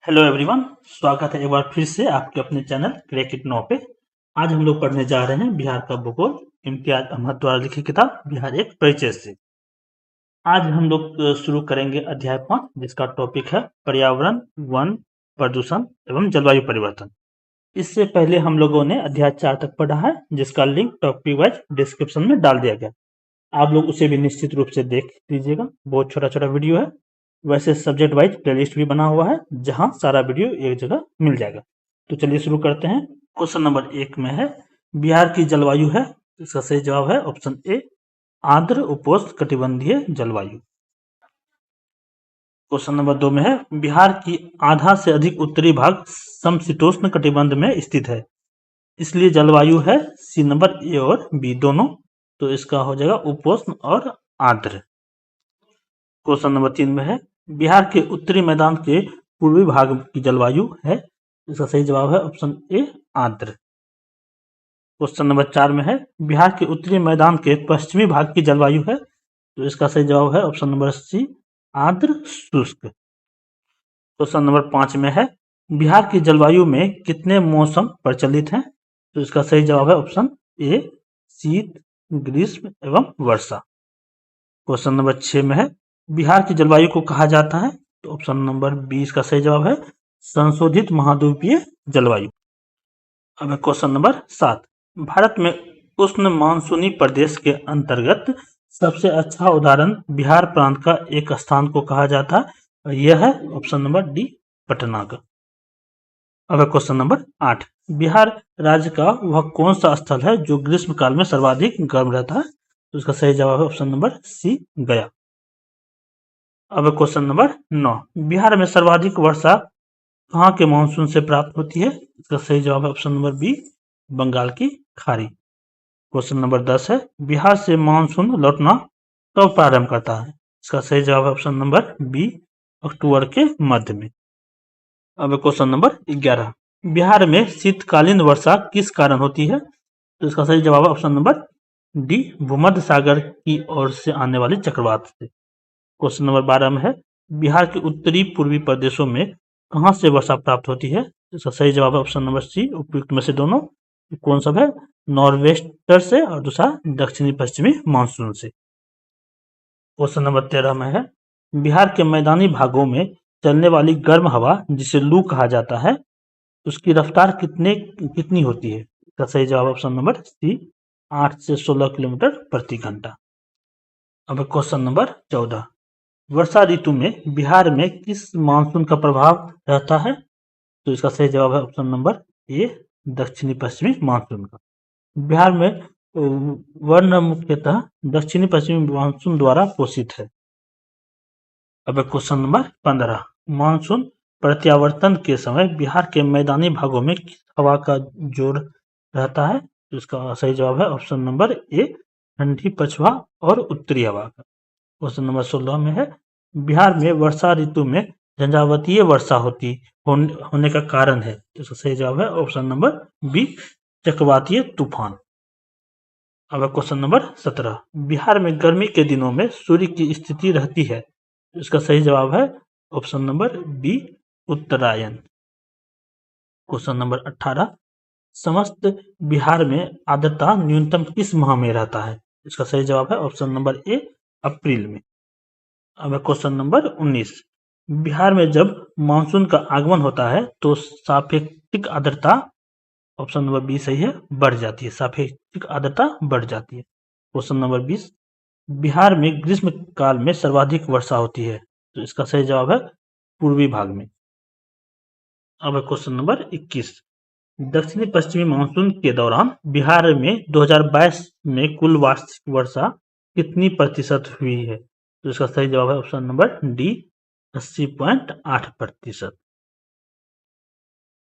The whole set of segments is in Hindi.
हेलो एवरीवन, स्वागत है एक बार फिर से आपके अपने चैनल क्रैक इट नो पे। आज हम लोग पढ़ने जा रहे हैं बिहार का भूगोल, इम्तियाज अहमद द्वारा लिखी किताब बिहार एक परिचय से। आज हम लोग शुरू करेंगे अध्याय 5, जिसका टॉपिक है पर्यावरण, वन, प्रदूषण एवं जलवायु परिवर्तन। इससे पहले हम लोगों ने अध्याय 4 तक पढ़ा है, जिसका लिंक टॉपिक वाइज डिस्क्रिप्शन में डाल दिया गया। आप लोग उसे भी निश्चित रूप से देख लीजिएगा, बहुत छोटा छोटा वीडियो है। वैसे सब्जेक्ट वाइज प्लेलिस्ट भी बना हुआ है, जहां सारा वीडियो एक जगह मिल जाएगा। तो चलिए शुरू करते हैं। क्वेश्चन नंबर 1 में है बिहार की जलवायु है, इसका सही जवाब है ऑप्शन ए, आर्द्र उपोष्ण कटिबंधीय जलवायु। क्वेश्चन नंबर 2 में है बिहार की आधा से अधिक उत्तरी भाग समशीतोष्ण कटिबंध में स्थित है, इसलिए जलवायु है सी नंबर ए और बी दोनों। तो इसका हो जाएगा उपोष्ण और आर्द्र। क्वेश्चन नंबर 3 में है बिहार के उत्तरी मैदान के पूर्वी भाग की जलवायु है, इसका सही जवाब है ऑप्शन ए, आर्द्र। क्वेश्चन नंबर 4 में है बिहार के उत्तरी मैदान के पश्चिमी भाग की जलवायु है, तो इसका सही जवाब है ऑप्शन नंबर सी, आर्द्र शुष्क। क्वेश्चन नंबर 5 में है बिहार की जलवायु में कितने मौसम प्रचलित हैं, तो इसका सही जवाब है ऑप्शन ए, शीत, ग्रीष्म एवं वर्षा। क्वेश्चन नंबर 6 में है बिहार की जलवायु को कहा जाता है, तो ऑप्शन नंबर बी इसका सही जवाब है, संशोधित महाद्वीपीय जलवायु। अब है क्वेश्चन नंबर 7, भारत में उष्ण मानसूनी प्रदेश के अंतर्गत सबसे अच्छा उदाहरण बिहार प्रांत का एक स्थान को कहा जाता है, और यह है ऑप्शन नंबर डी, पटना का। अब है क्वेश्चन नंबर 8, बिहार राज्य का वह कौन सा स्थल है जो ग्रीष्म काल में सर्वाधिक गर्म रहता है, तो इसका सही जवाब है ऑप्शन नंबर सी, गया। अब क्वेश्चन नंबर 9, बिहार में सर्वाधिक वर्षा कहाँ के मानसून से प्राप्त होती है, इसका सही जवाब है ऑप्शन नंबर बी, बंगाल की खाड़ी। क्वेश्चन नंबर 10 है बिहार से मानसून लौटना कब प्रारंभ करता है, इसका सही जवाब है ऑप्शन नंबर बी, अक्टूबर के मध्य में। अब क्वेश्चन नंबर 11, बिहार में शीतकालीन वर्षा किस कारण होती है, तो इसका सही जवाब है ऑप्शन नंबर डी, भूमध्य सागर की ओर से आने वाले चक्रवात से। क्वेश्चन नंबर 12 में है बिहार के उत्तरी पूर्वी प्रदेशों में कहां से वर्षा प्राप्त होती है, इसका सही जवाब है ऑप्शन नंबर सी, उपयुक्त में से दोनों। कौन सा है, नॉर्वेस्टर से और दूसरा दक्षिणी पश्चिमी मानसून से। क्वेश्चन नंबर 13 में है बिहार के मैदानी भागों में चलने वाली गर्म हवा जिसे लू कहा जाता है, उसकी रफ्तार कितनी होती है, इसका सही जवाब ऑप्शन नंबर सी, 8 से 16 किलोमीटर प्रति घंटा। अब क्वेश्चन नंबर 14, वर्षा ऋतु में बिहार में किस मानसून का प्रभाव रहता है, तो इसका सही जवाब है ऑप्शन नंबर ए, दक्षिणी पश्चिमी मानसून का। बिहार में वर्ण मुख्यतः दक्षिणी पश्चिमी मानसून द्वारा पोषित है। अब क्वेश्चन नंबर 15, मानसून प्रत्यावर्तन के समय बिहार के मैदानी भागों में किस हवा का जोर रहता है, तो इसका सही जवाब है ऑप्शन नंबर ए, ठंडी पछुआ और उत्तरी हवा का। क्वेश्चन नंबर 16 में है बिहार में वर्षा ऋतु में झंझावातीय वर्षा होने का कारण है, तो इसका सही जवाब है ऑप्शन नंबर बी, चक्रवातीय तूफान। अब क्वेश्चन नंबर 17, बिहार में गर्मी के दिनों में सूर्य की स्थिति रहती है, तो इसका सही जवाब है ऑप्शन नंबर बी, उत्तरायण। क्वेश्चन नंबर 18, समस्त बिहार में आर्द्रता न्यूनतम किस माह में रहता है, इसका सही जवाब है ऑप्शन नंबर ए, अप्रैल में। अब क्वेश्चन नंबर 19, बिहार में जब मानसून का आगमन होता है तो सापेक्षिक आर्द्रता, ऑप्शन नंबर बी सही है, बढ़ जाती है, सापेक्षिक आर्द्रता बढ़ जाती है। क्वेश्चन नंबर 20, बिहार में ग्रीष्म काल में सर्वाधिक वर्षा होती है, तो इसका सही जवाब है पूर्वी भाग में। अब क्वेश्चन नंबर 21, दक्षिणी पश्चिमी मानसून के दौरान बिहार में 2022 में कुल वार्षिक वर्षा कितनी प्रतिशत हुई है, तो इसका सही जवाब है ऑप्शन नंबर डी, 80.8%।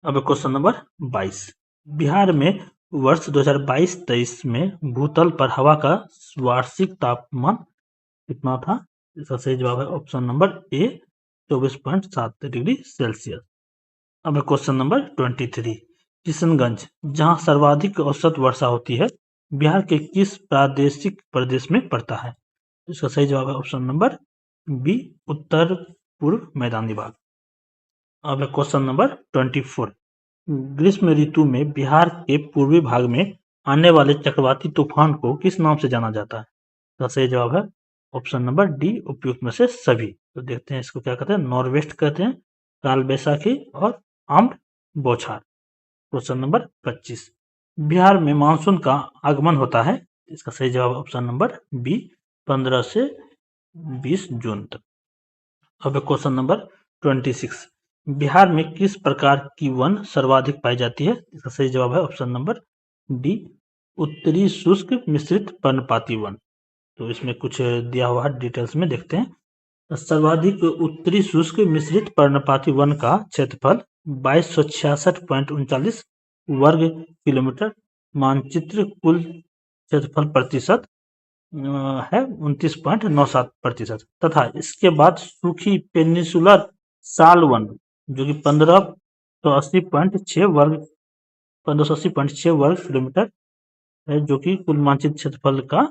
अब क्वेश्चन नंबर 22, बिहार में वर्ष 2022-23 में भूतल पर हवा का वार्षिक तापमान कितना था, इसका सही जवाब है option number A, 24.7 degree Celsius. अब क्वेश्चन नंबर 23, किशनगंज जहां सर्वाधिक औसत वर्षा होती है बिहार के किस प्रादेशिक प्रदेश में पड़ता है, इसका सही जवाब है ऑप्शन नंबर बी, उत्तर पूर्व मैदानी भाग। अब है क्वेश्चन नंबर 24। ग्रीष्म ऋतु में बिहार के पूर्वी भाग में आने वाले चक्रवाती तूफान को किस नाम से जाना जाता है? तो सही जवाब है ऑप्शन नंबर डी, उपयुक्त में से सभी। तो देखते हैं इसको क्या कहते हैं। नॉर्वेस्ट कहते हैं, काल बैसाखी और आम्र बौछार। Question number 25। बिहार में मानसून का आगमन होता है। इसका सही जवाब ऑप्शन नंबर बी, 15 से 20 जून तक। अब क्वेश्चन नंबर 26। बिहार में किस प्रकार की वन सर्वाधिक पाई जाती है? इसका सही जवाब है ऑप्शन नंबर डी, उत्तरी शुष्क मिश्रित पर्णपाती वन। तो इसमें कुछ दिया हुआ है, डिटेल्स में देखते हैं। सर्वाधिक उत्तरी शुष्क मिश्रित पर्णपाती वन का क्षेत्रफल 2266.39 वर्ग किलोमीटर, मानचित्र कुल क्षेत्रफल प्रतिशत है 29.97% तथा इसके बाद सूखी पेनिसुलर साल वन जो कि 1580.6 वर्ग किलोमीटर है, जो कि कुल मानचित्र क्षेत्रफल का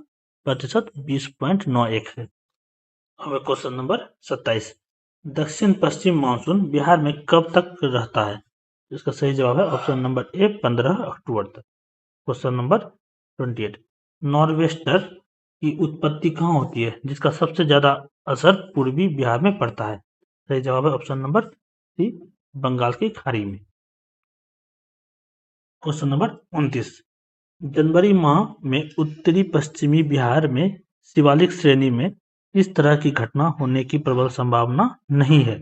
प्रतिशत 20.91 है। अब क्वेश्चन नंबर 27। दक्षिण पश्चिम मानसून बिहार में कब तक रहता है? इसका सही जवाब है ऑप्शन नंबर ए, 15 अक्टूबर तक। Question number 28। नॉर्वेस्टर की उत्पत्ति कहाँ होती है जिसका सबसे ज्यादा असर पूर्वी बिहार में पड़ता है? सही जवाब है ऑप्शन नंबर सी, बंगाल की खाड़ी में। Question number 29। जनवरी माह में उत्तरी पश्चिमी बिहार में शिवालिक श्रेणी में इस तरह की घटना होने की प्रबल संभावना नहीं है।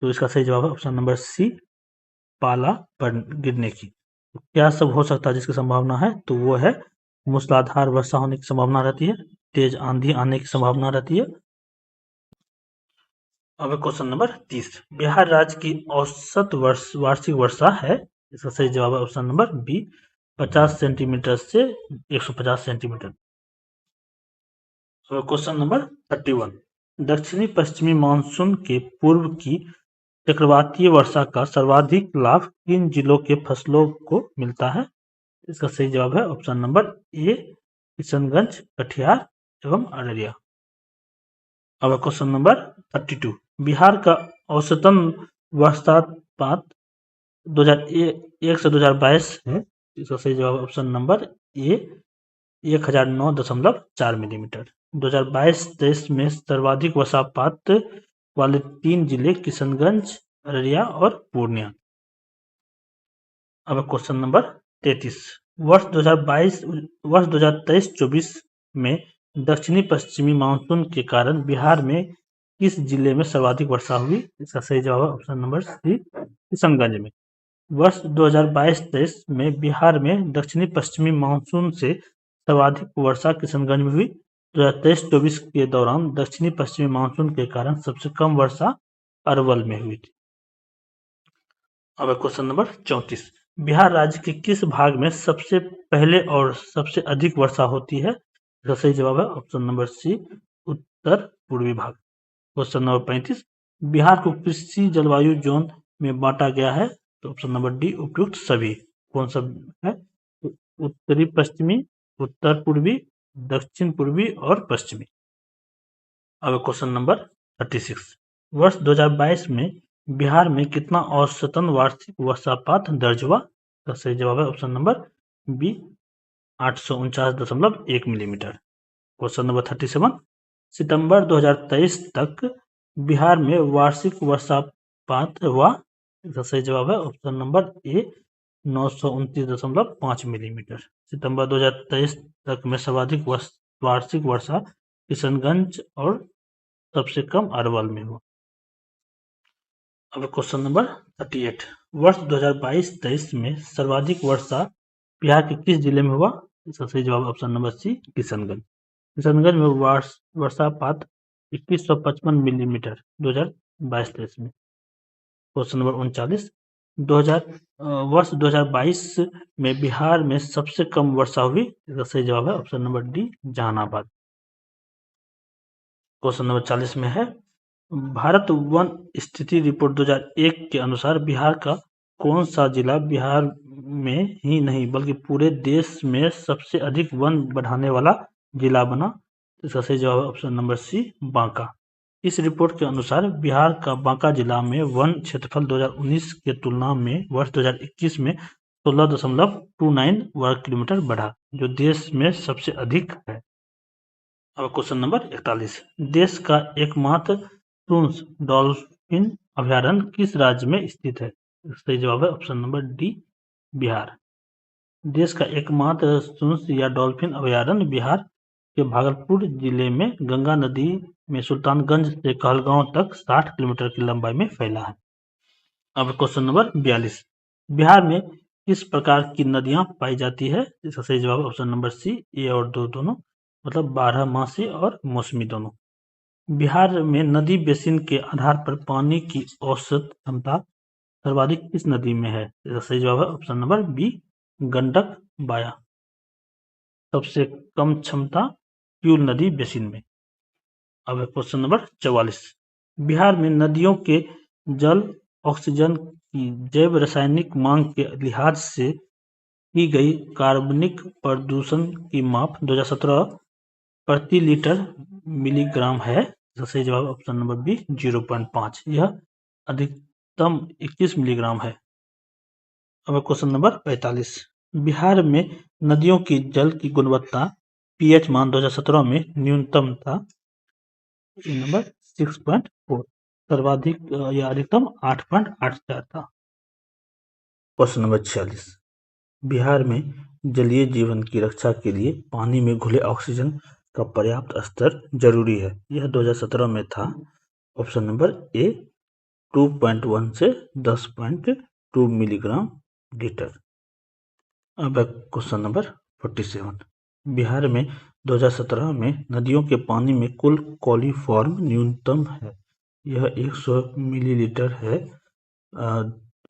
तो इसका सही जवाब है ऑप्शन नंबर सी, पाला गिरने की। तो क्या सब हो सकता है जिसकी संभावना है? तो वो है मूसलाधार वर्षा होने की संभावना रहती है, तेज आंधी आने की संभावना रहती है। अब क्वेश्चन नंबर 30। बिहार राज्य की औसत वार्षिक वर्षा है। इसका सही जवाब है ऑप्शन नंबर बी, 50 सेंटीमीटर से 150 सेंटीमीटर। Question number 31। दक्षिणी पश्चिमी मानसून के पूर्व की चक्रवातीय वर्षा का सर्वाधिक लाभ किन जिलों के फसलों को मिलता है? इसका सही जवाब है option number A, Kishanganj, Katihar एवं अररिया। अब क्वेश्चन नंबर 32। बिहार का औसतन वर्षपात 2001 से 2022 है। इसका सही जवाब ऑप्शन नंबर ए, 1009.4 मिलीमीटर। 2022-23 में सर्वाधिक वर्षपात वाले 3 जिले किशनगंज, अररिया और पूर्णिया। अब क्वेश्चन नंबर 33। वर्ष 2023-24 में दक्षिणी पश्चिमी मानसून के कारण बिहार में किस जिले में सर्वाधिक वर्षा हुई? इसका सही जवाब है ऑप्शन नंबर सी, किशनगंज में। वर्ष 2022-23 में बिहार में दक्षिणी पश्चिमी मानसून से सर्वाधिक वर्षा किशनगंज में हुई। 2023-24 के दौरान दक्षिणी पश्चिमी मानसून के कारण सबसे कम वर्षा अरवल में हुई थी। अब क्वेश्चन नंबर 34। बिहार राज्य के किस भाग में सबसे पहले और सबसे अधिक वर्षा होती है? इसका सही जवाब है ऑप्शन नंबर सी, उत्तर पूर्वी भाग। Question number 35। बिहार को कृषि जलवायु जोन में बांटा गया है। तो ऑप्शन नंबर डी, उपयुक्त सभी। कौन सा है? उत्तरी पश्चिमी, उत्तर पूर्वी, दक्षिण पूर्वी और पश्चिमी। अब क्वेश्चन नंबर 36। वर्ष 2022 में बिहार में कितना औसतन वार्षिक वर्षापात दर्ज हुआ? तो सही जवाब है option number B, 849.1 millimetre. Question number 37। सितंबर 2023 तक बिहार में वार्षिक वर्षापात हुआ। इसका सही जवाब है ऑप्शन नंबर ए, 929.5 मिलीमीटर। सितंबर 2023 तक में सर्वाधिक वार्षिक वर्षा किशनगंज और सबसे कम अरवल में हुआ। अब क्वेश्चन नंबर 38। वर्ष 2022-23 में सर्वाधिक वर्षा बिहार के किस जिले में हुआ? इसका सही जवाब option number C, Kishanganj. Kishanganj में वर्षापात 2155 मिलीमीटर 2022-23 में। Question number 39। वर्ष 2022 में बिहार में सबसे कम वर्षा हुई। इसका सही जवाब है option number D, Jehanabad. Question number 40 में है, भारत वन स्थिति रिपोर्ट 2001 के अनुसार बिहार का कौन सा जिला बिहार में ही नहीं बल्कि पूरे देश में सबसे अधिक वन बढ़ाने वाला जिला बना? इसका सही जवाब है ऑप्शन नंबर सी, बांका। इस रिपोर्ट के अनुसार बिहार का बांका जिला में वन क्षेत्रफल 2019 के तुलना में वर्ष 2021 में 16.29 वर्ग किलोमीटर बढ़ा, जो देश में सबसे अधिक है। अब क्वेश्चन नंबर 41, देश का एकमात्र टून्स डॉल्फिन अभयारण्य किस राज्य में स्थित है? सही जवाब है ऑप्शन नंबर डी, बिहार। देश का एकमात्र सुंस या डॉल्फिन अभयारण्य बिहार के भागलपुर जिले में गंगा नदी में सुल्तानगंज से कहलगांव तक 60 किलोमीटर की लंबाई में फैला है। अब क्वेश्चन नंबर 42, बिहार में किस प्रकार की नदियां पाई जाती है? इसका सही जवाब ऑप्शन नंबर सी, ए और दो दोनों, मतलब बारहमासी और मौसमी दोनों। बिहार में नदी बेसिन के आधार पर पानी की औसत क्षमता सर्वाधिक किस नदी में है? इसका सही जवाब है ऑप्शन नंबर बी, गंडक बाया। सबसे कम क्षमता क्यूल नदी बेसिन में। अब क्वेश्चन नंबर 44, बिहार में नदियों के जल ऑक्सीजन की जैव रासायनिक मांग के लिहाज से की गई कार्बनिक प्रदूषण की माप 2017 प्रति लीटर मिलीग्राम है। सही जवाब ऑप्शन नंबर बी, 0.5। यह अधिकतम 21 मिलीग्राम है। अब क्वेश्चन नंबर 45, बिहार में नदियों की जल की गुणवत्ता पीएच मान 2017 में न्यूनतम था नंबर 6.4, सर्वाधिक या अधिकतम 8.84 था। क्वेश्चन नंबर 46, बिहार में जलीय जीवन की रक्षा के लिए पानी में घुले ऑक्सीजन का पर्याप्त स्तर जरूरी है। यह 2017 में था ऑप्शन नंबर ए, 2.1 से 10.2 मिलीग्राम लीटर। अब क्वेश्चन नंबर 47, बिहार में 2017 में नदियों के पानी में कुल कोलिफॉर्म न्यूनतम है। यह 100 मिलीलीटर है,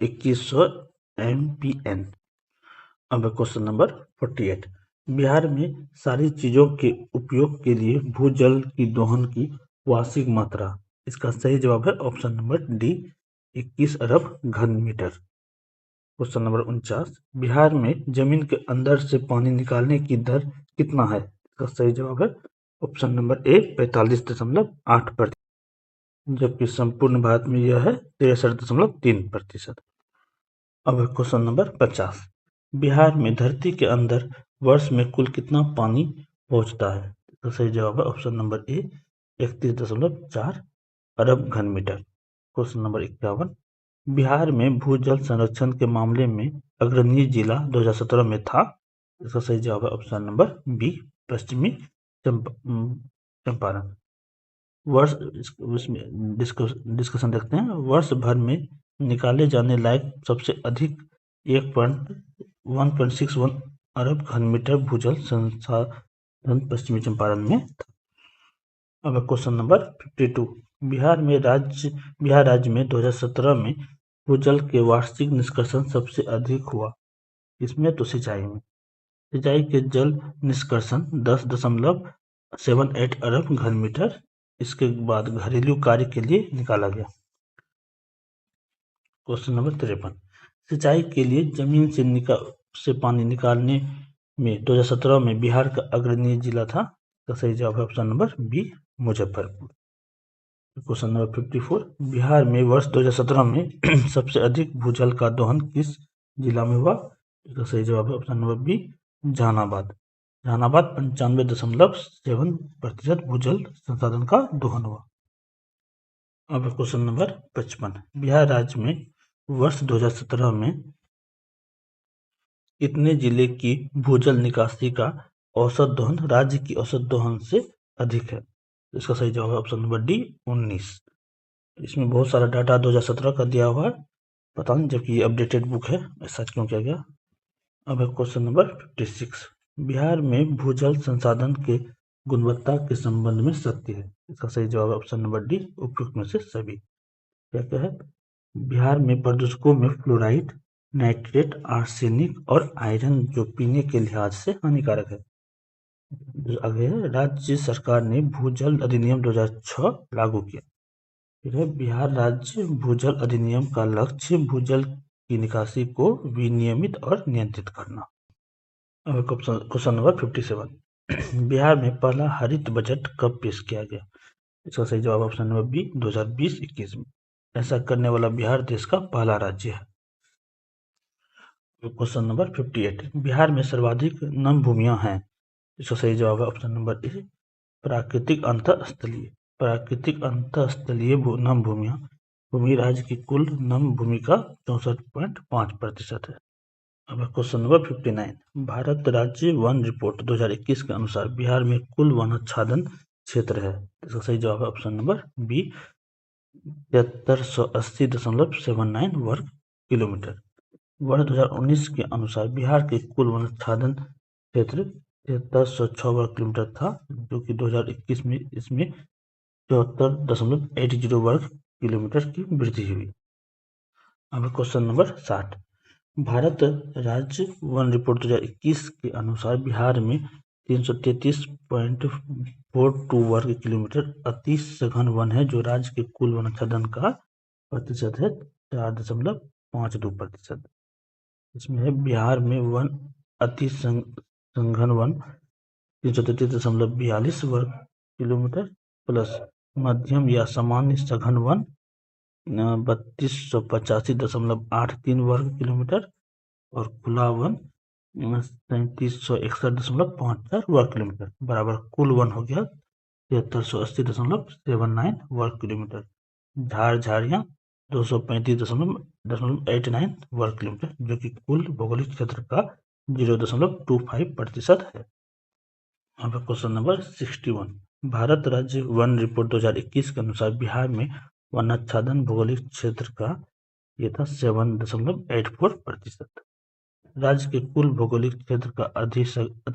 2100 MPN। अब क्वेश्चन नंबर 48, बिहार में सारी चीजों के उपयोग के लिए भूजल की दोहन की वार्षिक मात्रा। इसका सही जवाब है ऑप्शन नंबर डी, 21 अरब घन मीटर। क्वेश्चन नंबर 49, बिहार में जमीन के अंदर से पानी निकालने की दर कितना है? इसका सही जवाब है ऑप्शन नंबर ए, 45.8%, जबकि संपूर्ण भारत में यह है 63.3%। अब क्वेश्चन नंबर 50, बिहार में धरती के अंदर वर्ष में कुल कितना पानी पहुंचता है? इसका सही जवाब है ऑप्शन नंबर ए, 31.4 अरब घन मीटर। क्वेश्चन नंबर 51, बिहार में भूजल संरक्षण के मामले में अग्रणी जिला 2017 में था। इसका सही जवाब है ऑप्शन नंबर बी, पश्चिमी चंपारण। वर्ष इसमें डिस्कशन देखते हैं। वर्ष भर में निकाले जाने लायक सबसे अधिक 1.61 अरब घन मीटर भूजल संसाधन पश्चिमी चंपारण में था। अब क्वेश्चन नंबर 52, बिहार राज्य में 2017 में भूजल के वार्षिक निष्कर्षण सबसे अधिक हुआ। इसमें तो सिंचाई में सिंचाई के जल निष्कर्षण 10.78 अरब घन मीटर। इसके बाद घरेलू कार्य के लिए निकाला गया। क्वेश्चन नंबर 53, सिंचाई के लिए जमीन से पानी निकालने में 2017 में बिहार का अग्रणी जिला था। तो सही जवाब है option number B, Muzaffarpur. Question number 54, Bihar में वर्ष 2017 में सबसे अधिक भूजल का दोहन किस जिला में हुआ? इसका सही जवाब है option number B, Jehanabad. Jehanabad 95.7% भूजल संसाधन का दोहन हुआ। अब क्वेश्चन नंबर 55, बिहार राज्य में वर्ष 2017 में कितने जिले की भूजल निकासी का औसत दोहन राज्य की औसत दोहन से अधिक है? इसका सही जवाब है ऑप्शन नंबर डी, 19। इसमें बहुत सारा डाटा 2017 का दिया हुआ है, पता नहीं, जबकि ये अपडेटेड बुक है, ऐसा क्यों किया गया। अब है क्वेश्चन नंबर 56, बिहार में भूजल संसाधन के गुणवत्ता के संबंध में सत्य है। इसका सही जवाब है ऑप्शन नंबर डी, उपयुक्त में से सभी। क्या है? बिहार में प्रदूषकों में फ्लोराइड, नाइट्रेट, आर्सेनिक और आयरन जो पीने के लिहाज से हानिकारक है। आगे है, राज्य सरकार ने भूजल अधिनियम 2006 लागू किया। फिर है, बिहार राज्य भूजल अधिनियम का लक्ष्य भूजल की निकासी को विनियमित और नियंत्रित करना। क्वेश्चन नंबर 57, बिहार में पहला हरित बजट कब पेश किया गया? इसका सही जवाब ऑप्शन नंबर बी 2020-21 में। ऐसा करने वाला बिहार देश का पहला राज्य है। क्वेश्चन नंबर 58, बिहार में सर्वाधिक नम भूमियां हैं। इसका सही जवाब है ऑप्शन नंबर ए प्राकृतिक अंतःस्थलीय। प्राकृतिक अंतःस्थलीय नम भूमियां भूमि राज्य की कुल नम भूमि का 64.5% है। अब क्वेश्चन नंबर 59, भारत राज्य वन रिपोर्ट 2021 के अनुसार बिहार में कुल वनाच्छादन क्षेत्र है। इसका सही जवाब है ऑप्शन नंबर बी 7380.79 वर्ग किलोमीटर। वर्ष 2019 के अनुसार बिहार के कुल वनाच्छादन क्षेत्र 7306 वर्ग किलोमीटर था, जो कि 2021 में इसमें 74.80 वर्ग किलोमीटर की वृद्धि हुई। अब क्वेश्चन नंबर 60, भारत राज्य वन रिपोर्ट 2021 के अनुसार बिहार में 333.42 वर्ग किलोमीटर अति सघन वन है, जो राज्य के कुल वनाच्छादन का प्रतिशत है 4.52%। इसमें है बिहार में वन अति सघन वन 333.42 वर्ग किलोमीटर प्लस मध्यम या सामान्य सघन वन 3285.83 वर्ग किलोमीटर और खुला वन 3761.54 वर्ग किलोमीटर बराबर कुल वन हो गया 7380.79 वर्ग किलोमीटर। झाड़ियाँ 235.89 वर्ग किलोमीटर, जो कि कुल भौगोलिक क्षेत्र का 0.25% है। अब क्वेश्चन नंबर 61, भारत राज्य वन रिपोर्ट 2021 के अनुसार बिहार में वनाच्छादन भौगोलिक क्षेत्र का ये था 7.84%। राज्य के कुल भौगोलिक क्षेत्र का अति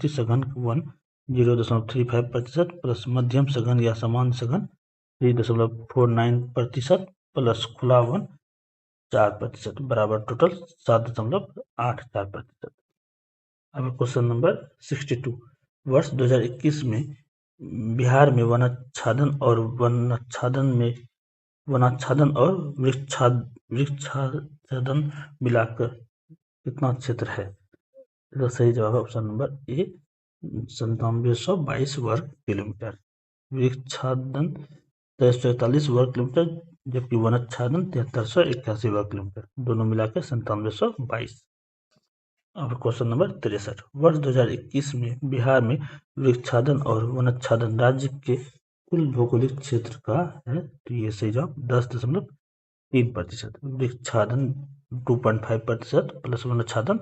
सघन वन 0.35% प्लस मध्यम सघन या सामान्य सघन 3.49% प्लस खुला वन 4% बराबर टोटल 7.84%। अब क्वेश्चन नंबर 62, वर्ष 2021 में बिहार में वनाच्छादन और वृक्षाच्छादन मिलाकर कितना क्षेत्र है। तो सही जवाब है ऑप्शन नंबर ए 9722 वर्ग किलोमीटर। वृक्षाच्छादन 2341 वर्ग किलोमीटर, जबकि वनाच्छादन 7381 वर्ग किलोमीटर, दोनों मिलाकर 9722। अब क्वेश्चन नंबर 63, वर्ष 2021 में बिहार में वृक्षाच्छादन और वनाच्छादन राज्य के कुल भौगोलिक क्षेत्र का है, तो ये सही जवाब 10.3%। वृक्षाच्छादन 2.5% प्लस वनाच्छादन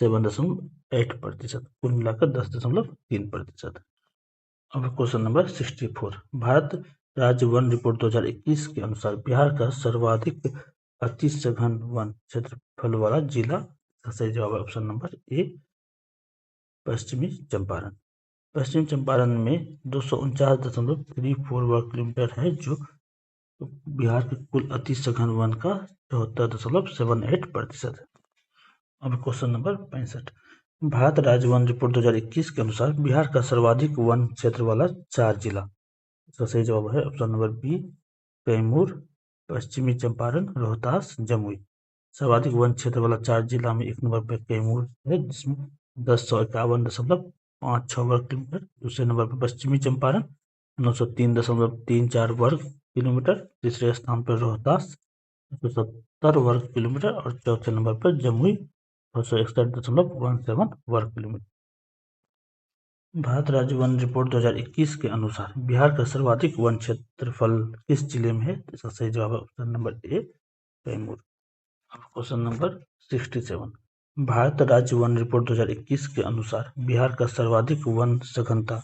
7.8%, कुल मिलाकर 10.3%। अब क्वेश्चन नंबर 64, भारत राज्य वन रिपोर्ट 2021 के अनुसार बिहार का सर्वाधिक अति सघन वन क्षेत्रफल वाला जिला, सही जवाब है ऑप्शन नंबर ए पश्चिमी चंपारण। पश्चिमी चंपारण में 249.34 वर्ग किलोमीटर है, जो बिहार के कुल अति सघन वन का 74.78% है। अब क्वेश्चन नंबर 65, भारत राज्य वन रिपोर्ट 2021 के अनुसार बिहार का सर्वाधिक वन क्षेत्र वाला 4 जिला, इसका सही जवाब है ऑप्शन नंबर बी कैमूर, पश्चिमी चंपारण, रोहतास, जमुई। सर्वाधिक वन क्षेत्र वाला 4 जिला में एक नंबर पर कैमूर है, जिसमें 1051.56 वर्ग किलोमीटर। दूसरे नंबर पर पश्चिमी चंपारण 903.34 वर्ग किलोमीटर। तीसरे स्थान पर रोहतास 170 वर्ग किलोमीटर और चौथे नंबर पर जमुई 261.17 वर्ग किलोमीटर। भारत राज्य वन रिपोर्ट 2021 के अनुसार बिहार का सर्वाधिक वन क्षेत्रफल किस जिले में है। इसका सही जवाब है option number A Kaimur. Question number 67, Bharat राज्य वन रिपोर्ट 2021 के अनुसार बिहार का सर्वाधिक वन सघनता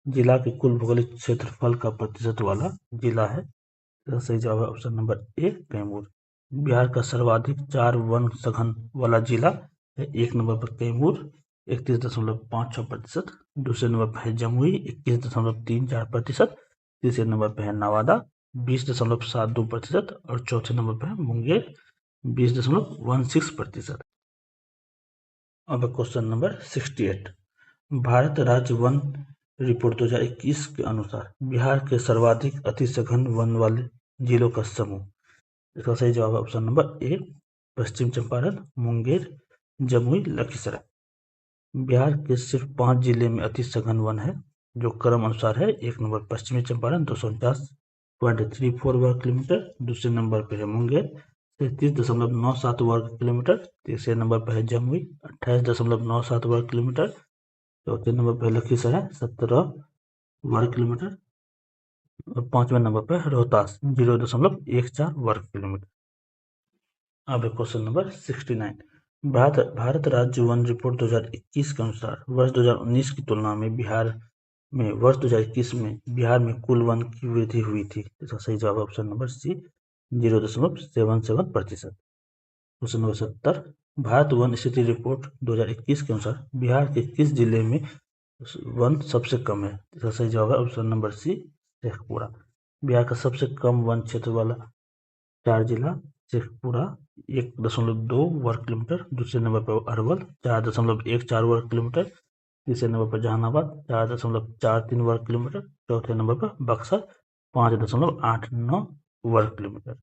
जिला के कुल भौगोलिक क्षेत्रफल का प्रतिशत वाला जिला है। इसका सही जवाब है option number A Kaimur. Bihar का सर्वाधिक 4 वन सघन वाला जिला है। एक नंबर पर कैमूर 31.56%, दूसरे नंबर पर है जमुई 21.34%, तीसरे नंबर पर है नवादा 20.72% और चौथे नंबर पर है मुंगेर 20.16%। अब क्वेश्चन नंबर 68, भारत राज्य वन रिपोर्ट 2021 के अनुसार बिहार के सर्वाधिक अति सघन वन वाले जिलों का समूह, इसका सही जवाब है ऑप्शन नंबर ए पश्चिम चंपारण, मुंगेर, जमुई, लखीसराय। बिहार के सिर्फ 5 जिले में अति सघन वन है, जो क्रम अनुसार है। एक नंबर पश्चिमी चंपारण 249 0.34 वर्ग किलोमीटर। दूसरे नंबर पे है मुंगेर 33.97 वर्ग किलोमीटर। तीसरे नंबर पर है जमुई 28.97 वर्ग किलोमीटर। चौथे नंबर पर लखीसराय 17 वर्ग किलोमीटर। और पांचवें नंबर पर रोहतास 0.14 वर्ग किलोमीटर। अब क्वेश्चन नंबर 69। भारत राज्य वन रिपोर्ट 2021 के अनुसार वर्ष 2019 की तुलना में वर्ष 2021 में बिहार में कुल वन की वृद्धि हुई थी। इसका सही जवाब option number C 0.77%। Question number 70। भारत वन स्थिति रिपोर्ट 2021 के अनुसार बिहार के किस जिले में वन सबसे कम है? इसका सही जवाब है option number C Sheikhpura. Bihar का सबसे कम वन क्षेत्र वाला 4 जिला शेखपुरा 1.2 वर्ग किलोमीटर। दूसरे नंबर पर अरवल 4.14 वर्ग किलोमीटर। तीसरे नंबर पर जहानाबाद 4.43 वर्ग किलोमीटर। चौथे नंबर पर बक्सर 5.89 वर्ग किलोमीटर।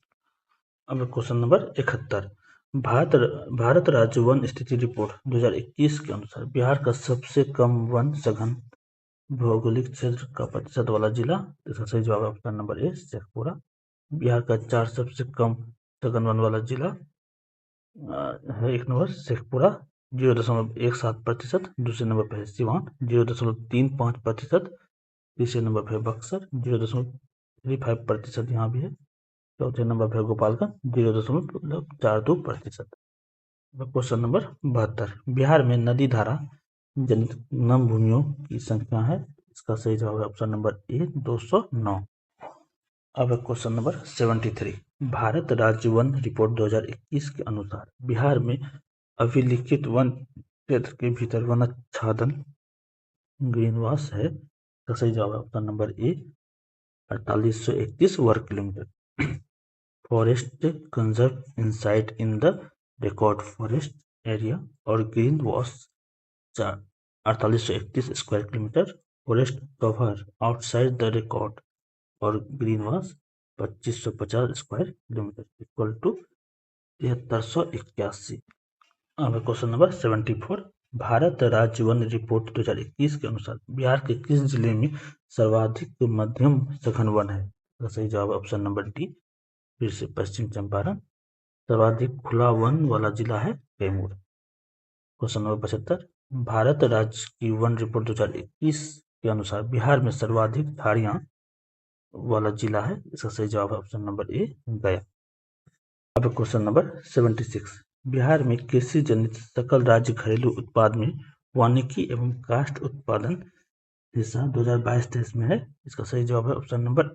अब क्वेश्चन नंबर 71। भारत राज्य वन स्थिति रिपोर्ट 2021 के अनुसार बिहार का सबसे कम वन सघन भौगोलिक क्षेत्र का प्रतिशत वाला जिला। इसका सही जवाब option number A Sheikhpura. Bihar का 4 सबसे कम सघन वन वाला जिला है। एक नंबर शेखपुरा 0.17%। दूसरे नंबर पर है सिवान 0.35%। तीसरे नंबर पर है बक्सर 0.35% यहाँ भी है। चौथे नंबर पर है गोपालगंज 0.42%। Question number 72। बिहार में नदी धारा जनित नम भूमियों की संख्या है। इसका सही जवाब है ऑप्शन नंबर ए 209। अब क्वेश्चन नंबर 73। भारत राज्य वन रिपोर्ट 2021 के अनुसार बिहार में अभिलिखित वन क्षेत्र के भीतर वनाच्छादन ग्रीनवास है। इसका सही जवाब है ऑप्शन नंबर ए 4831 वर्ग kilometre. Forest conserve inside in the record forest area और green wash 4831 square kilometre. Forest cover outside the record और green wash 2550 square kilometre equal to 7381। अब क्वेश्चन नंबर 74। भारत राज्य वन रिपोर्ट 2021 के अनुसार बिहार के किस जिले में सर्वाधिक मध्यम सघन वन है? सही जवाब ऑप्शन नंबर डी फिर से पश्चिम चंपारण। सर्वाधिक खुला वन वाला जिला है कैमूर। Question number 75। भारत राज्य की वन रिपोर्ट 2021 के अनुसार बिहार में सर्वाधिक झाड़ियां वाला जिला है। इसका सही जवाब है ऑप्शन नंबर ए गया। अब क्वेश्चन नंबर 76। बिहार में कृषि जनित सकल राज्य घरेलू उत्पाद में वानिकी एवं काष्ठ उत्पादन हिस्सा 2022-23 में है। इसका सही जवाब है ऑप्शन नंबर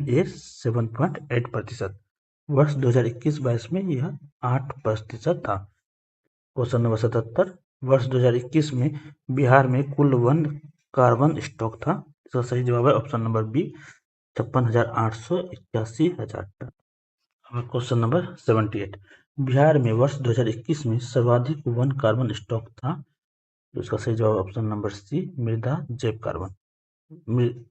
ए 7.8%। वर्ष 2021-22 में यह 8% था। Question number 77। वर्ष 2021 में बिहार में कुल वन कार्बन स्टॉक था। इसका सही जवाब है option number B 56,881 ton. Question number 78। Bihar में वर्ष 2021 में सर्वाधिक वन कार्बन स्टॉक था। तो इसका सही जवाब ऑप्शन नंबर सी मृदा जैव कार्बन।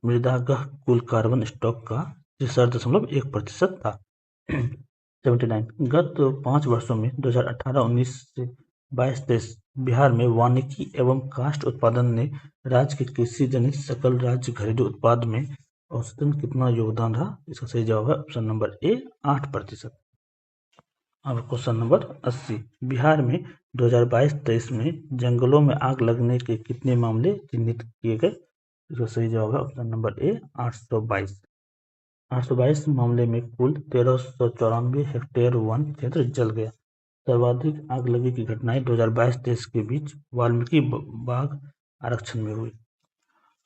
मृदागह कुल कार्बन स्टॉक का 63.1% था। 79। गत 5 वर्षों में 2018-19 से 22-23 बिहार में वानिकी एवं काष्ठ उत्पादन ने राज्य के कृषि जनित सकल राज्य घरेलू उत्पाद में औसतन कितना योगदान रहा? इसका सही जवाब है ऑप्शन नंबर ए 8%। अब क्वेश्चन नंबर 80। बिहार में 2022-23 में जंगलों में आग लगने के कितने मामले चिन्हित किए गए? इसका सही जवाब है ऑप्शन नंबर ए 822। 822 मामले में कुल 1394 हेक्टेयर वन क्षेत्र जल गया। सर्वाधिक आग लगी की घटनाएं 2022-23 के बीच वाल्मीकि बाग आरक्षण में हुई।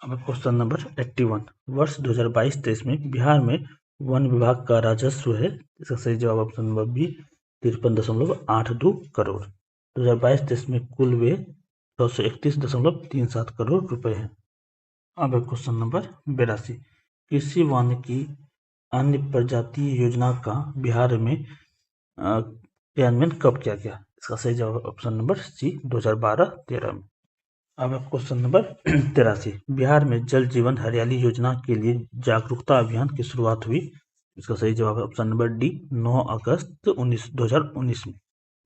अब क्वेश्चन नंबर 81। वर्ष 2022-23 में बिहार में वन विभाग का राजस्व है। इसका सही जवाब ऑप्शन नंबर बी 53.82 करोड़। 2022-23 में कुल वे 631.37 करोड़ रुपए है। अब क्वेश्चन नंबर 82। कृषि वानिकी अन्य प्रजातीय योजना का बिहार में क्रियान्वयन कब किया गया? इसका सही जवाब ऑप्शन नंबर सी 2012-13 में। अब क्वेश्चन नंबर 83। बिहार में जल जीवन हरियाली योजना के लिए जागरूकता अभियान की शुरुआत हुई। इसका सही जवाब है ऑप्शन नंबर डी 9 अगस्त 2019 में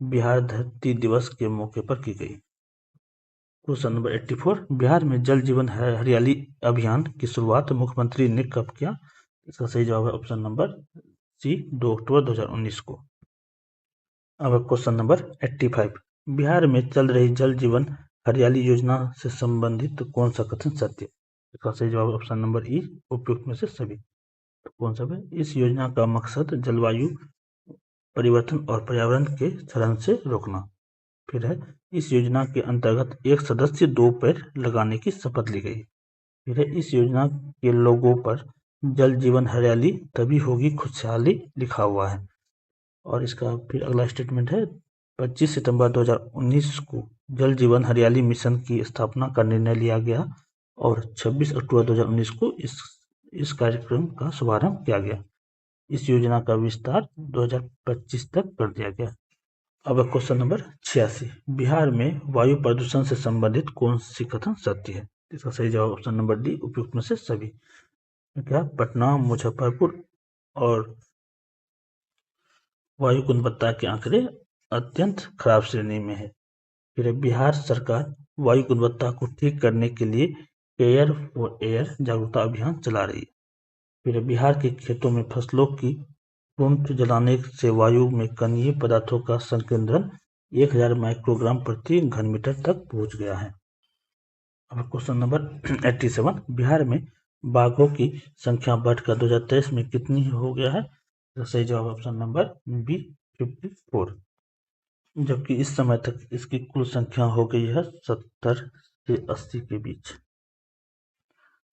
बिहार धरती दिवस के मौके पर की गई। Question number 84। बिहार में जल जीवन हरियाली अभियान की शुरुआत मुख्यमंत्री ने कब किया? इसका सही जवाब है ऑप्शन नंबर सी 2 अक्टूबर 2019 को। अब क्वेश्चन नंबर 85, बिहार में चल रही जल जीवन हरियाली योजना से संबंधित कौन सा कथन सत्य है? इसका सही जवाब ऑप्शन नंबर ई उपयुक्त में से सभी। तो कौन सा है? इस योजना का मकसद जलवायु परिवर्तन और पर्यावरण के क्षरण से रोकना। फिर है, इस योजना के अंतर्गत एक सदस्य 2 पेड़ लगाने की शपथ ली गई। फिर है, इस योजना के लोगो पर जल जीवन हरियाली तभी होगी खुशहाली लिखा हुआ है। और इसका फिर अगला स्टेटमेंट है, 25 सितंबर 2019 को जल जीवन हरियाली मिशन की स्थापना का निर्णय लिया गया और 26 अक्टूबर 2019 को इस कार्यक्रम का शुभारंभ किया गया। इस योजना का विस्तार 2025 तक कर दिया गया। अब क्वेश्चन नंबर 86, बिहार में वायु प्रदूषण से संबंधित कौन सी कथन सत्य है? इसका सही जवाब ऑप्शन नंबर डी उपयुक्त में से सभी। क्या पटना, मुजफ्फरपुर और वायु गुणवत्ता के आंकड़े अत्यंत खराब श्रेणी में है। फिर बिहार सरकार वायु गुणवत्ता को ठीक करने के लिए एयर फॉर एयर जागरूकता अभियान चला रही है। फिर बिहार के खेतों में फसलों की पूर्ण जलाने से वायु में कणीय पदार्थों का संकेंद्रण 1000 माइक्रोग्राम प्रति घन मीटर तक पहुंच गया है। अब क्वेश्चन नंबर 87, बिहार में बाघों की संख्या बढ़कर 2023 में कितनी हो गया है? तो सही जवाब ऑप्शन नंबर बी 54, जबकि इस समय तक इसकी कुल संख्या हो गई है 70 से 80 के बीच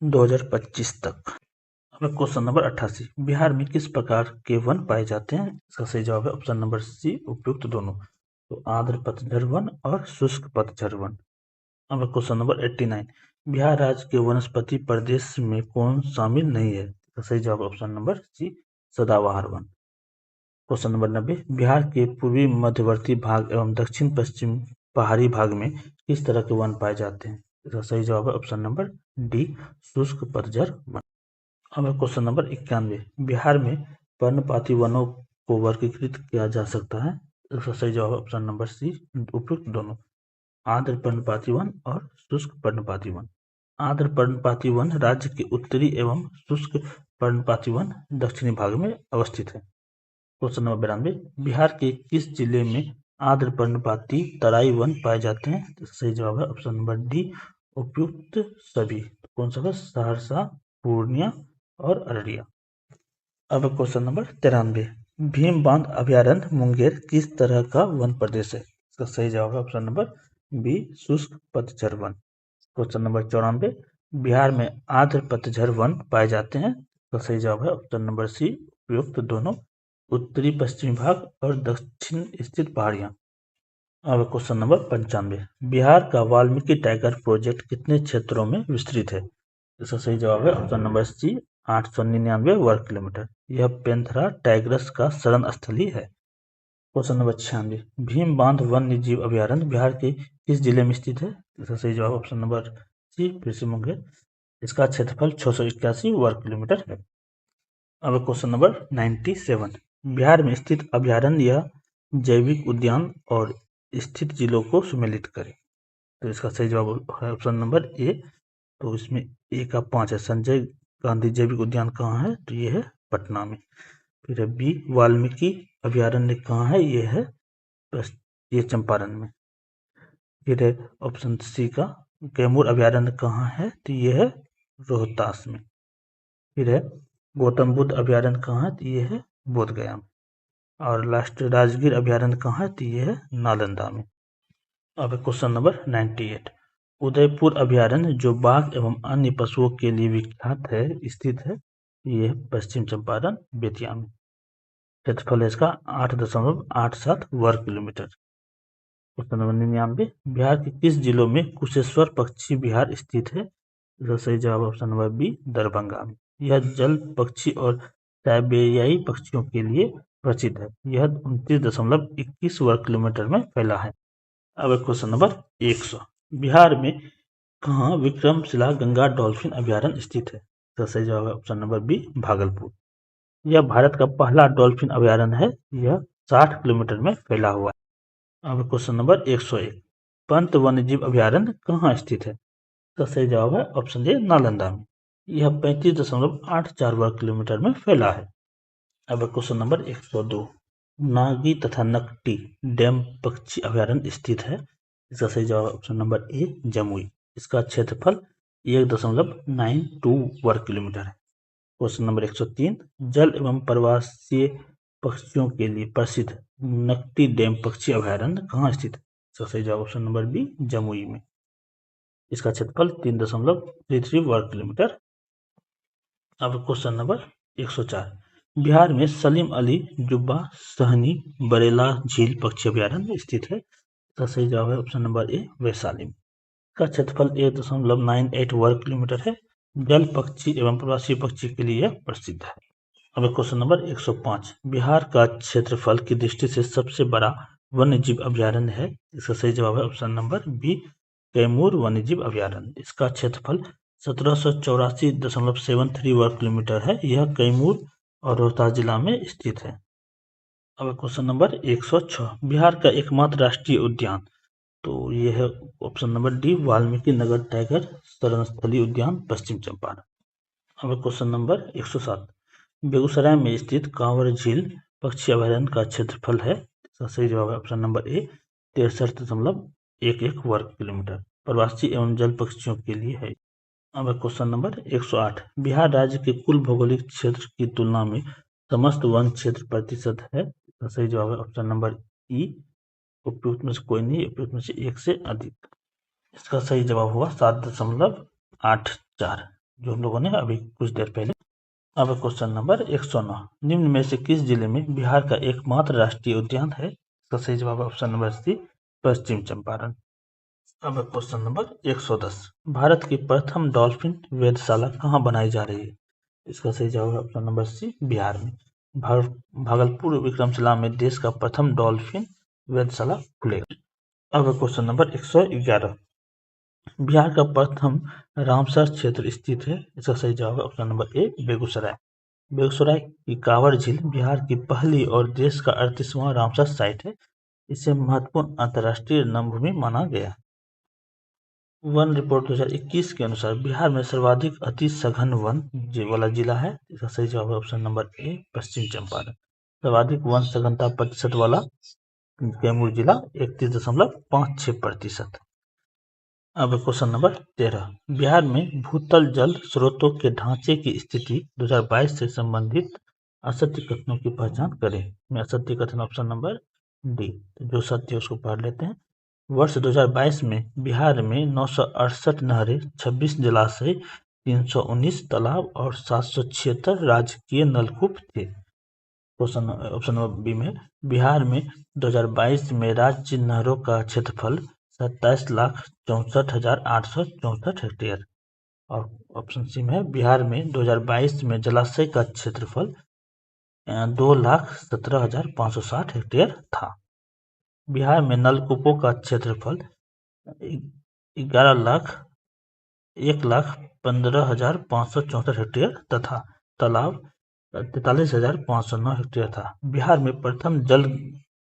2025 तक। अब क्वेश्चन नंबर 88, बिहार में किस प्रकार के वन पाए जाते हैं? इसका सही जवाब है ऑप्शन नंबर सी उपयुक्त दोनों। तो आर्द्र पतझड़ वन और शुष्क पतझड़ वन। अब क्वेश्चन नंबर 89, बिहार राज्य के वनस्पति प्रदेश में कौन शामिल नहीं है? इसका सही जवाब ऑप्शन नंबर सी सदाबहार वन। क्वेश्चन नंबर 90, बिहार के पूर्वी मध्यवर्ती भाग एवं दक्षिण पश्चिम पहाड़ी भाग में किस तरह के वन पाए जाते हैं? इसका सही जवाब है ऑप्शन नंबर डी शुष्क पतझड़ वन। अब क्वेश्चन नंबर 91, बिहार में पर्णपाती वनों को वर्गीकृत किया जा सकता है? इसका सही जवाब ऑप्शन नंबर सी उपयुक्त दोनों, आर्द्र पर्णपाती वन और शुष्क पर्णपाती वन। आर्द्र पर्णपाती वन राज्य के उत्तरी एवं शुष्क पर्णपाती वन दक्षिणी भाग में अवस्थित है। क्वेश्चन नंबर 92, बिहार के किस जिले में आर्द्र पर्णपाती तराई वन पाए जाते हैं? सही जवाब है ऑप्शन नंबर डी उपयुक्त सभी। कौन सा है? सहरसा, पूर्णिया और अररिया। अब क्वेश्चन नंबर 93, भीम बांध अभयारण्य मुंगेर किस तरह का वन प्रदेश है? इसका सही जवाब है ऑप्शन नंबर बी शुष्क पतझड़ वन। क्वेश्चन नंबर 94, बिहार में आर्द्र पतझड़ वन पाए जाते हैं? इसका सही जवाब है ऑप्शन नंबर सी उपयुक्त दोनों, उत्तरी पश्चिमी भाग और दक्षिण स्थित पहाड़ियां। अब क्वेश्चन नंबर 95, बिहार का वाल्मीकि टाइगर प्रोजेक्ट कितने क्षेत्रों में विस्तृत है? इसका सही जवाब है ऑप्शन नंबर सी 899 वर्ग किलोमीटर। यह पेंथरा टाइग्रस का शरण स्थल ही है। क्वेश्चन नंबर 96, भीम बांध वन्य जीव अभयारण्य बिहार के किस जिले में स्थित है? इसका सही जवाब ऑप्शन नंबर सी फिर से मुंगेर। इसका क्षेत्रफल 681 वर्ग किलोमीटर है। अब क्वेश्चन नंबर 97, बिहार में स्थित अभयारण्य या जैविक उद्यान और स्थित जिलों को सम्मिलित करें। तो इसका सही जवाब है ऑप्शन नंबर ए। तो इसमें ए का 5 है, संजय गांधी जैविक उद्यान कहाँ है? तो ये है पटना में। फिर है बी वाल्मीकि अभयारण्य कहाँ है? ये है ये चंपारण में। फिर है ऑप्शन सी का कैमूर अभयारण्य कहाँ है? तो ये है रोहतास में। फिर है गौतम बुद्ध अभयारण्य कहाँ है? तो ये है बोधगया में। और लास्ट राजगीर अभयारण्य कहाँ है? तो ये है नालंदा में। अब क्वेश्चन नंबर 98, उदयपुर अभयारण्य जो बाघ एवं अन्य पशुओं के लिए विख्यात है स्थित है? ये है पश्चिम चंपारण बेतिया में। क्षेत्रफल है इसका 8.87 वर्ग किलोमीटर। क्वेश्चन नंबर 99, बिहार के किस जिलों में कुशेश्वर पक्षी विहार स्थित है? इसका सही जवाब ऑप्शन नंबर बी दरभंगा में। यह जल पक्षी और साइबेरियाई पक्षियों के लिए प्रसिद्ध है। यह 29.21 वर्ग किलोमीटर में फैला है। अब क्वेश्चन नंबर 100, बिहार में कहाँ विक्रमशिला गंगा डॉल्फिन अभयारण्य स्थित है? इसका सही जवाब है ऑप्शन नंबर बी भागलपुर। यह भारत का पहला डॉल्फिन अभयारण्य है। यह 60 किलोमीटर में फैला हुआ है। अब क्वेश्चन नंबर 101, पंत वन्यजीव अभयारण्य कहाँ स्थित है? इसका सही जवाब है ऑप्शन ए नालंदा में। यह 35.84 वर्ग किलोमीटर में फैला है। अब क्वेश्चन नंबर 102, नागी तथा नकटी डैम पक्षी अभ्यारण्य स्थित है। इसका सही जवाब ऑप्शन नंबर ए जमुई। इसका क्षेत्रफल 1.92 वर्ग किलोमीटर है। क्वेश्चन नंबर 103, जल एवं प्रवासीय पक्षियों के लिए प्रसिद्ध नकटी डैम पक्षी अभ्यारण्य कहाँ स्थित है? इसका सही जवाब ऑप्शन नंबर बी जमुई में। इसका क्षेत्रफल 3.33 वर्ग किलोमीटर। अब क्वेश्चन नंबर 104, बिहार में सलीम अली जुब्बा सहनी बरेला झील पक्षी अभ्यारण्य स्थित है। इसका सही जवाब है ऑप्शन नंबर ए वैशाली। का क्षेत्रफल 1.98 वर्ग किलोमीटर है। जल पक्षी एवं प्रवासी पक्षी के लिए प्रसिद्ध है। अब क्वेश्चन नंबर 105, बिहार का क्षेत्रफल की दृष्टि से सबसे बड़ा वन्यजीव अभ्यारण्य है। इसका सही जवाब है ऑप्शन नंबर बी कैमूर वन्यजीव अभ्यारण्य। इसका क्षेत्रफल 1784.73 वर्ग किलोमीटर है। यह कैमूर और रोहतास जिला में स्थित है। अब क्वेश्चन नंबर 106, बिहार का एकमात्र राष्ट्रीय उद्यान, तो यह है option number D Valmiki Nagar tiger शरणस्थली उद्यान पश्चिम चंपारण। अब क्वेश्चन नंबर 107, बेगूसराय में स्थित कांवर झील पक्षी अभ्यारण्य का क्षेत्रफल है। इसका सही जवाब है ऑप्शन नंबर ए 63.11 वर्ग किलोमीटर। प्रवासी एवं जल पक्षियों के लिए है। अब क्वेश्चन नंबर 108, बिहार राज्य के कुल भौगोलिक क्षेत्र की तुलना में समस्त वन क्षेत्र प्रतिशत है। इसका सही जवाब है ऑप्शन नंबर ई उपयुक्त में से कोई नहीं, उपयुक्त में से एक से अधिक। इसका सही जवाब हुआ 7.84, जो हम लोगों ने अभी कुछ देर पहले। अब क्वेश्चन नंबर 109, निम्न में से किस जिले में बिहार का एकमात्र राष्ट्रीय उद्यान है? इसका सही जवाब है ऑप्शन नंबर सी पश्चिम चंपारण। अब क्वेश्चन नंबर 110, भारत की प्रथम डॉल्फिन वेधशाला कहाँ बनाई जा रही है? इसका सही जवाब है ऑप्शन नंबर सी बिहार में। भागलपुर विक्रमशिला में देश का प्रथम डॉल्फिन वेधशाला खुलेगा। अब क्वेश्चन नंबर 111, बिहार का प्रथम रामसर क्षेत्र स्थित है। इसका सही जवाब है option number A Begusarai. Begusarai की कांवर झील बिहार की पहली और देश का 38वां रामसर साइट है। इसे महत्वपूर्ण अंतर्राष्ट्रीय नमभूमि माना गया। वन रिपोर्ट 2021 के अनुसार बिहार में सर्वाधिक अति सघन वन वाला जिला है। इसका सही जवाब है ऑप्शन नंबर ए पश्चिम चंपारण। सर्वाधिक वन सघनता प्रतिशत वाला कैमूर जिला 31.56%। अब क्वेश्चन नंबर 13, बिहार में भूतल जल स्रोतों के ढांचे की स्थिति 2022 से संबंधित असत्य कथनों की पहचान करें। में असत्य कथन ऑप्शन नंबर डी, जो सत्य उसको पढ़ लेते हैं। वर्ष 2022 में बिहार में 968 नहरें, 26 जलाशय, 319 तालाब और 776 राजकीय नलकूप थे। क्वेश्चन ऑप्शन नंबर बी में, बिहार में 2022 में राज्य नहरों का क्षेत्रफल 27,64,864 हेक्टेयर। और ऑप्शन सी में, बिहार में 2022 में जलाशय का क्षेत्रफल 2,17,560 हेक्टेयर था। बिहार में नलकूपों का क्षेत्रफल 1,15,564 हेक्टेयर तथा तालाब 43,509 हेक्टेयर था। बिहार में प्रथम जल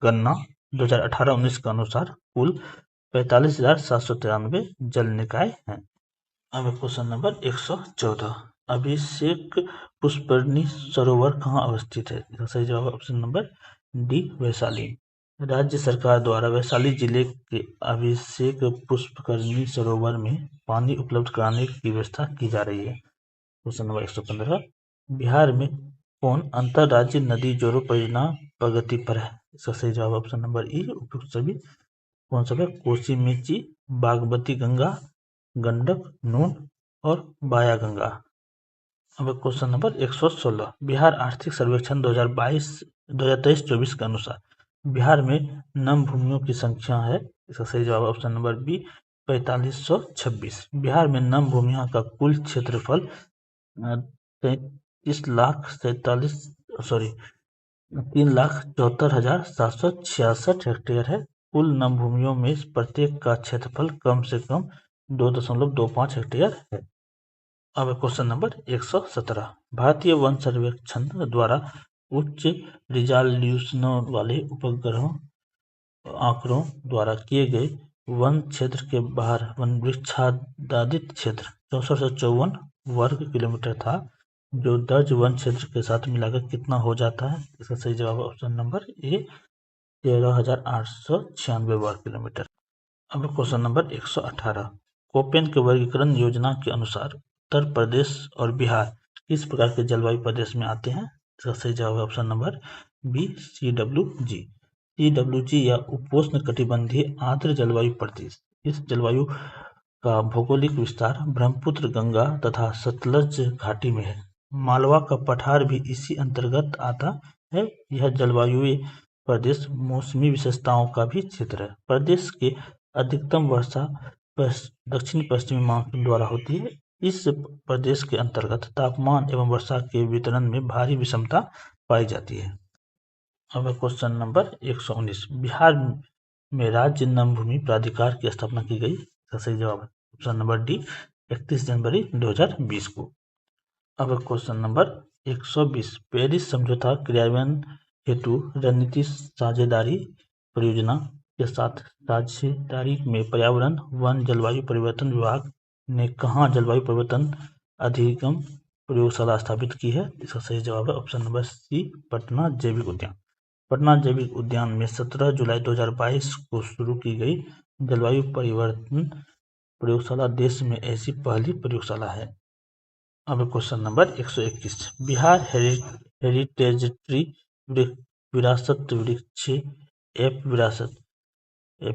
गणना 2018-19 के अनुसार कुल 45,793 जल निकाय हैं। अब क्वेश्चन नंबर 114, अभिषेक पुष्करणी सरोवर कहाँ अवस्थित है? इसका सही जवाब ऑप्शन नंबर डी वैशाली। राज्य सरकार द्वारा वैशाली जिले के अभिषेक पुष्करणी सरोवर में पानी उपलब्ध कराने की व्यवस्था की जा रही है। क्वेश्चन नंबर 115, बिहार में कौन अंतरराज्यीय नदी जोड़ो परियोजना प्रगति पर है? इसका सही जवाब ऑप्शन नंबर ई उपयुक्त सभी कौन सा है? कोसी मेची, बागमती गंगा, गंडक, नून और बाया गंगा। अब क्वेश्चन नंबर 116, बिहार आर्थिक सर्वेक्षण 2023-24 के अनुसार बिहार में नम भूमियों की संख्या है। इसका सही जवाब ऑप्शन नंबर बी 4526। बिहार में नम भूमियों का कुल क्षेत्रफल 3,74,766 हेक्टेयर है। कुल नम भूमियों में प्रत्येक का क्षेत्रफल कम से कम 2.25 हेक्टेयर है। अब क्वेश्चन नंबर 117, भारतीय वन सर्वेक्षण द्वारा उच्च रिजॉल्यूशन वाले उपग्रहों आंकड़ों द्वारा किए गए वन क्षेत्र के बाहर वन वृक्षाच्छादित क्षेत्र 6454 वर्ग किलोमीटर था, जो दर्ज वन क्षेत्र के साथ मिलाकर कितना हो जाता है? इसका सही जवाब है ऑप्शन नंबर ए 13,896 वर्ग किलोमीटर। अब क्वेश्चन नंबर 118, कोपेन के वर्गीकरण योजना के अनुसार उत्तर प्रदेश और बिहार किस प्रकार के जलवायु प्रदेश में आते हैं? इसका सही जवाब है option number B CWG। CWG या उपोष्ण कटिबंधीय आर्द्र जलवायु प्रदेश। इस जलवायु का भौगोलिक विस्तार ब्रह्मपुत्र, गंगा तथा सतलज घाटी में है। मालवा का पठार भी इसी अंतर्गत आता है। यह जलवायु प्रदेश मौसमी विशेषताओं का भी क्षेत्र है। प्रदेश के अधिकतम वर्षा दक्षिण पश्चिमी मानसून द्वारा होती है। इस प्रदेश के अंतर्गत तापमान एवं वर्षा के वितरण में भारी विषमता पाई जाती है। अब क्वेश्चन नंबर 119, बिहार में राज्य नमभूमि प्राधिकार की स्थापना की गई। इसका सही जवाब है ऑप्शन नंबर डी 31 जनवरी 2020 को। अब क्वेश्चन नंबर 120, पेरिस समझौता क्रियान्वयन हेतु रणनीति साझेदारी परियोजना के साथ साझेदारी में पर्यावरण, वन, जलवायु परिवर्तन विभाग ने कहाँ जलवायु परिवर्तन अधिगम प्रयोगशाला स्थापित की है? इसका सही जवाब है ऑप्शन नंबर सी पटना जैविक उद्यान। पटना जैविक उद्यान में 17 जुलाई 2022 को शुरू की गई जलवायु परिवर्तन प्रयोगशाला देश में ऐसी पहली प्रयोगशाला है। अब क्वेश्चन नंबर 121, बिहार हेरिटेजरी विरासत वृक्ष एप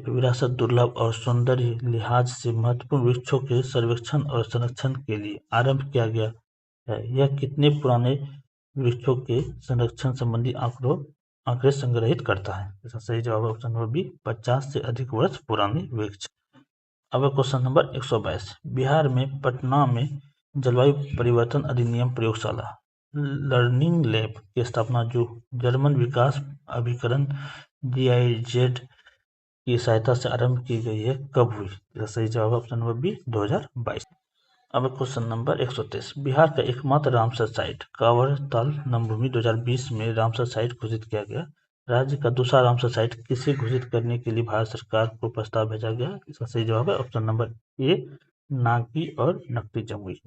विरासत दुर्लभ और सौंदर्य लिहाज से महत्वपूर्ण वृक्षों के सर्वेक्षण और संरक्षण के लिए आरंभ किया गया है। यह कितने पुराने वृक्षों के संरक्षण संबंधी आंकड़े संग्रहित करता है? इसका सही जवाब है ऑप्शन नंबर बी 50 से अधिक वर्ष पुराने वृक्ष। अब क्वेश्चन नंबर 122, बिहार में पटना में जलवायु परिवर्तन अधिनियम प्रयोगशाला लर्निंग लैब की स्थापना जो जर्मन विकास अभिकरण GIZ की सहायता से आरंभ की गई है, कब हुई? इसका सही जवाब ऑप्शन नंबर बी 2022। अब क्वेश्चन नंबर 123, बिहार का एकमात्र रामसर साइट कांवरताल नमभूमि 2020 में रामसर साइट घोषित किया गया। राज्य का दूसरा रामसर साइट किसे घोषित करने के लिए भारत सरकार को प्रस्ताव भेजा गया? इसका सही जवाब है ऑप्शन नंबर ए नागी और नकटी जमुई।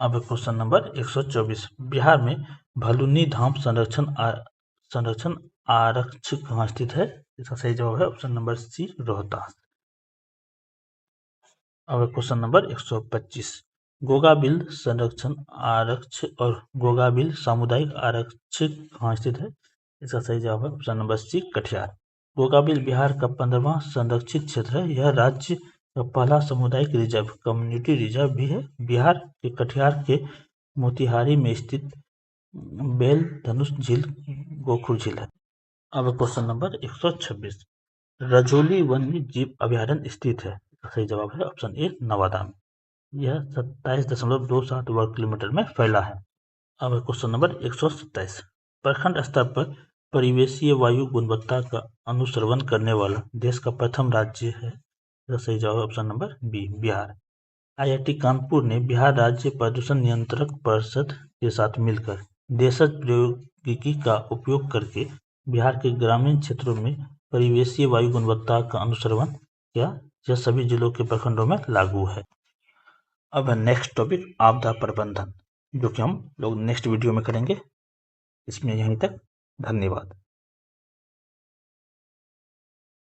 अब क्वेश्चन नंबर 124, बिहार में भलुनी धाम संरक्षण आरक्षित कहाँ स्थित है? इसका सही जवाब है ऑप्शन नंबर सी रोहतास। अब क्वेश्चन नंबर 125, गोगाबिल संरक्षण आरक्षित और गोगाबिल सामुदायिक आरक्षित कहाँ स्थित है? इसका सही जवाब है option number C Katihar. Gogabil Bihar का 15वां संरक्षित क्षेत्र है। यह राज्य का पहला सामुदायिक रिजर्व कम्युनिटी रिजर्व भी है। बिहार के कटिहार के मोतिहारी में स्थित बेल धनुष झील गोखुर झील है। अब क्वेश्चन नंबर 126, रजौली वन्य जीव अभयारण्य स्थित है। सही जवाब है ऑप्शन ए नवादा में। यह 27.27 वर्ग किलोमीटर में फैला है। अब क्वेश्चन नंबर 127, प्रखंड स्तर पर परिवेशीय वायु गुणवत्ता का अनुश्रवण करने वाला देश का प्रथम राज्य है। इसका सही जवाब option number B Bihar. IIT Kanpur ने बिहार राज्य प्रदूषण नियंत्रक परिषद के साथ मिलकर देशज प्रौद्योगिकी का उपयोग करके बिहार के ग्रामीण क्षेत्रों में परिवेशीय वायु गुणवत्ता का अनुश्रवण किया। यह सभी जिलों के प्रखंडों में लागू है। अब है नेक्स्ट टॉपिक आपदा प्रबंधन, जो कि हम लोग नेक्स्ट वीडियो में करेंगे। इसमें यहीं तक, धन्यवाद।